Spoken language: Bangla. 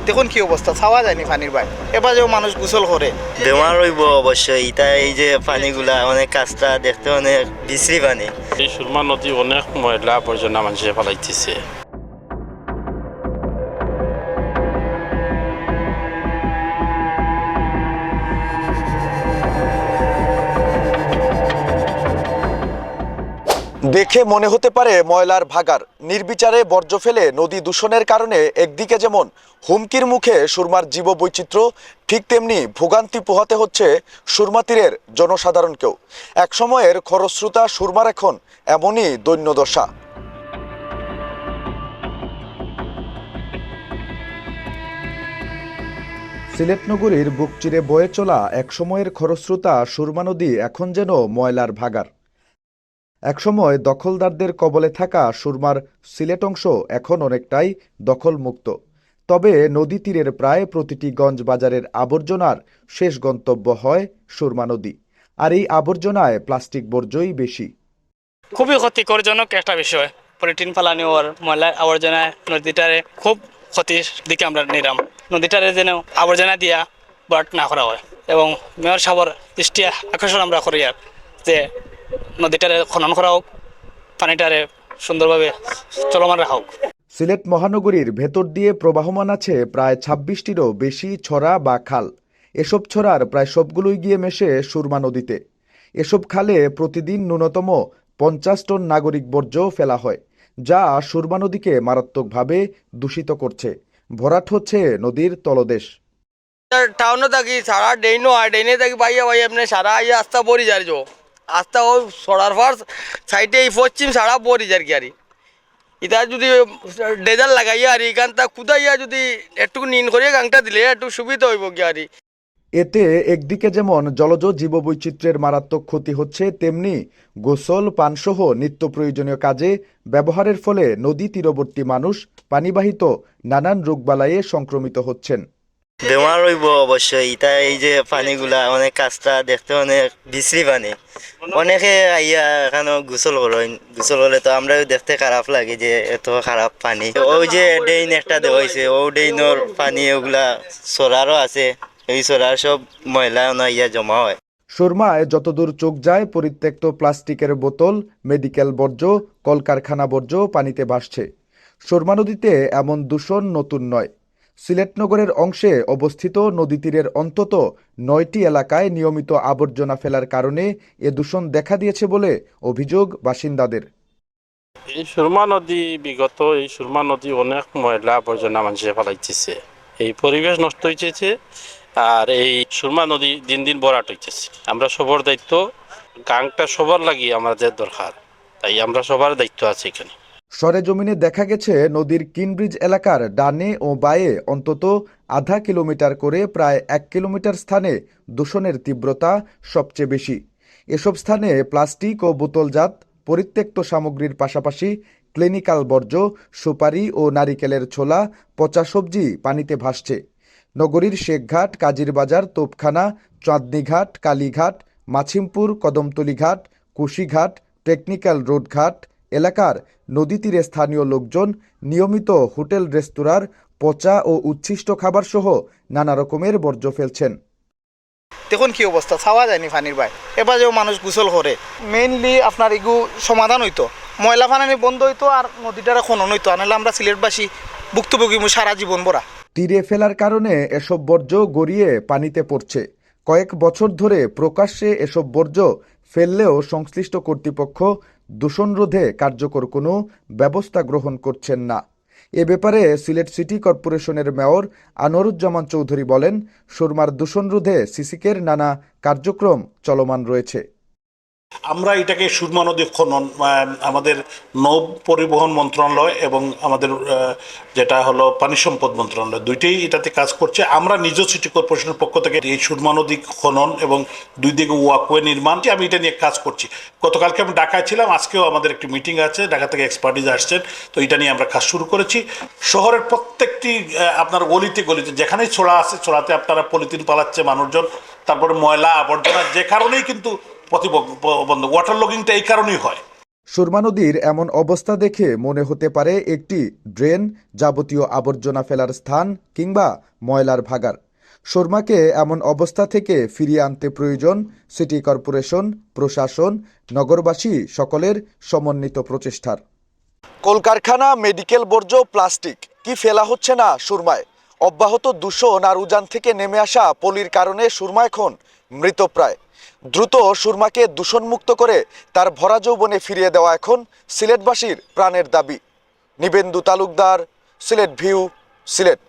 দেখুন কি অবস্থা, ছাওয়া যায়নি পানির বাইরে, এবার যে মানুষ গোসল করে বেমার হইব অবশ্যই। এটা এই যে পানিগুলা অনেক কাঁচা, দেখতে অনেক বিশ্রী পানি। এই সুরমা নদী অনেক ময়লা আবর্জনা মানুষে ফেলাইতেছে। দেখে মনে হতে পারে ময়লার ভাগার, নির্বিচারে বর্জ্য ফেলে নদী দূষণের কারণে একদিকে যেমন হুমকির মুখে সুরমার জীববৈচিত্র্য, ঠিক তেমনি ভোগান্তি পোহাতে হচ্ছে সুরমা তীরের জনসাধারণকেও। একসময়ের খরস্রোতা সুরমার এখন এমনই দৈন্যদশা। সিলেট নগরীর বুক চিরে বয়ে চলা একসময়ের খরস্রোতা সুরমা নদী এখন যেন ময়লার ভাগার। একসময় দখলদারদের কবলে থাকা সুরমার সিলেট অংশ এখন অনেকটাই দখলমুক্ত। তবে নদী তীরের প্রায় প্রতিটি গঞ্জ বাজারের আবর্জনার শেষ গন্তব্য হয় সুরমা নদী, আর এই আবর্জনায় প্লাস্টিক বর্জ্যই বেশি। খুবই ক্ষতিকরজনক একটা বিষয়। পলিথিন ফালানি ওর ময়লা আবর্জনা নদীটারে খুব ক্ষতির দিকে আমরা নিলাম। নদীটারে যেন আবর্জনা দিয়া বাট না করা হয়, এবং মেয়র সাহেবের দৃষ্টি আকর্ষণ আমরা করি আর যে নদীটারে খনন করা হোক, পানিটারে সুন্দরভাবে চলমান রাখা হোক। সিলেট মহানগরীর ভেতর দিয়ে প্রবাহমান আছে প্রায় ২৬টিরও বেশি ছড়া বা খাল। এসব ছড়ার প্রায় সবগুলোই গিয়ে মেশে সুরমা নদীতে। এসব খালে প্রতিদিন ন্যূনতম ৫০ টন নাগরিক বর্জ্য ফেলা হয়, যা সুরমা নদীকে মারাত্মকভাবে দূষিত করছে। ভরাট হচ্ছে নদীর তলদেশ। টাউনে থাকি সারা ডেইনো আর ডেইনে থাকি বাইয়া ভাই আপনি সারা আইয়া আস্তা পরি যার যো আস্তা ও সরার ফার সাইডে এই পশ্চিম সারা পরি যার কি আর এটা যদি ডেজাল লাগাইয়া আর গানটা কুদাইয়া যদি একটু নিন করিয়া গাংটা দিলে একটু সুবিধা হইব কি আর। এতে একদিকে যেমন জলজ জীববৈচিত্র্যের মারাত্মক ক্ষতি হচ্ছে, তেমনি গোসল, পানসহ নিত্য প্রয়োজনীয় কাজে ব্যবহারের ফলে নদী তীরবর্তী মানুষ পানিবাহিত নানান রোগবালাইয়ে সংক্রমিত হচ্ছেন। বেমার হইব অবশ্যই। এটা এই যে পানিগুলা অনেক কাঁচা, দেখতে অনেক বিশ্রী পানি। অনেকে আইয়া এখানে গোসল করেন, গোসল হলে তো আমরাও দেখতে খারাপ লাগে যে এত খারাপ পানি। ওই যে ড্রেন একটা দেওয়া হয়েছে, ও ড্রেনের পানি ওগুলা চোরারও আছে, এই চোরার সব ময়লা ইয়া জমা হয়। সুরমায় যতদূর চোখ যায় পরিত্যক্ত প্লাস্টিকের বোতল, মেডিকেল বর্জ্য, কলকারখানা বর্জ্য পানিতে ভাসছে। সুরমা নদীতে এমন দূষণ নতুন নয়। সিলেট নগরের অংশে অবস্থিত নদী তীরের অন্তত ৯টি এলাকায় নিয়মিত আবর্জনা ফেলার কারণে এ দূষণ দেখা দিয়েছে বলে অভিযোগ বাসিন্দাদের। এই সুরমা নদী এই সুরমা নদী অনেক ময়লা আবর্জনা মানুষে ফেলাইতেছে। এই পরিবেশ নষ্ট হইতেছে, আর এই সুরমা নদী দিন দিন ভরাট হইতেছে। আমরা সবার দায়িত্ব, গাংটা সবার লাগি আমাদের দরকার, তাই আমরা সবার দায়িত্ব আছে এখানে। সরেজমিনে দেখা গেছে নদীর কিনব্রিজ এলাকার ডানে ও বাঁয়ে অন্তত আধা কিলোমিটার করে প্রায় ১ কিলোমিটার স্থানে দূষণের তীব্রতা সবচেয়ে বেশি। এসব স্থানে প্লাস্টিক ও বোতলজাত পরিত্যক্ত সামগ্রীর পাশাপাশি ক্লিনিক্যাল বর্জ্য, সুপারি ও নারিকেলের ছোলা, পচা সবজি পানিতে ভাসছে। নগরীর শেখঘাট, কাজিরবাজার, তোপখানা, চাঁদনীঘাট, কালীঘাট, মাছিমপুর, কদমতলী ঘাট, কুশিঘাট, টেকনিক্যাল রোড ঘাট এলাকার নদী তীরে স্থানীয় লোকজন নিয়মিত হোটেল রেস্তোরাঁর পচা ও উচ্ছিষ্ট খাবার সহ নানা রকমের বর্জ্য ফেলছেন। দেখুন কি অবস্থা, ছাওয়া যায়নি পানির বাইরে, এবার যে মানুষ গোসল করে। মেইনলি আপনার এগু সমাধান হইতো, ময়লা ফানানি বন্ধ হইতো আর নদীটারে খনন হইতো, আনলে আমরা সিলেটবাসী ভুক্তভোগী সারা জীবন ভরা। তীরে ফেলার কারণে এসব বর্জ্য গড়িয়ে পানিতে পড়ছে। কয়েক বছর ধরে প্রকাশ্যে এসব বর্জ্য ফেললেও সংশ্লিষ্ট কর্তৃপক্ষ দূষণ রোধে কার্যকর কোনো ব্যবস্থা গ্রহণ করছেন না। এ ব্যাপারে সিলেট সিটি কর্পোরেশনের মেয়র আনোয়ারুজ্জামান চৌধুরী বলেন, সুরমার দূষণ রোধে সিসিকের নানা কার্যক্রম চলমান রয়েছে। আমরা এটাকে সুরমা নদী খনন আমাদের নৌ পরিবহন মন্ত্রণালয় এবং আমাদের যেটা হলো পানি সম্পদ মন্ত্রণালয় দুইটাই এটাতে কাজ করছে। আমরা নিজ সিটি কর্পোরেশনের পক্ষ থেকে এই সুরমা নদী খনন এবং দুই দিকে ওয়াকওয়ে নির্মাণ, আমি এটা নিয়ে কাজ করছি। গতকালকে আমি ঢাকায় ছিলাম, আজকেও আমাদের একটি মিটিং আছে, ঢাকা থেকে এক্সপার্টিজ আসছেন, তো এটা নিয়ে আমরা কাজ শুরু করেছি। শহরের প্রত্যেকটি আপনার গলিতে গলিতে যেখানেই ছোড়া আছে, ছোড়াতে আপনারা পলিথিন পালাচ্ছে মানুষজন, তারপরে ময়লা আবর্জনা, যে কারণেই কিন্তু প্রতিবন্ধক ওয়াটার লগিংটা এই কারণেই হয়। সুরমা নদীর এমন অবস্থা দেখে মনে হতে পারে একটি ড্রেন, যাবতীয় আবর্জনা ফেলার স্থান কিংবা ময়লার ভাগাড়। সুরমাকে এমন অবস্থা থেকে ফিরিয়ে আনতে প্রয়োজন সিটি কর্পোরেশন, প্রশাসন, নগরবাসী সকলের সমন্বিত প্রচেষ্টার। কলকারখানা, মেডিকেল বর্জ্য, প্লাস্টিক কি ফেলা হচ্ছে না সুরমায়? অব্যাহত দূষণ আর উজান থেকে নেমে আসা পলির কারণে সুরমা এখন মৃতপ্রায়। দ্রুত সুরমাকে দূষণমুক্ত করে তার ভরা যৌবনে ফিরিয়ে দেওয়া এখন সিলেটবাসীর প্রাণের দাবি। নিবেন্দু তালুকদার, সিলেট ভিউ, সিলেট।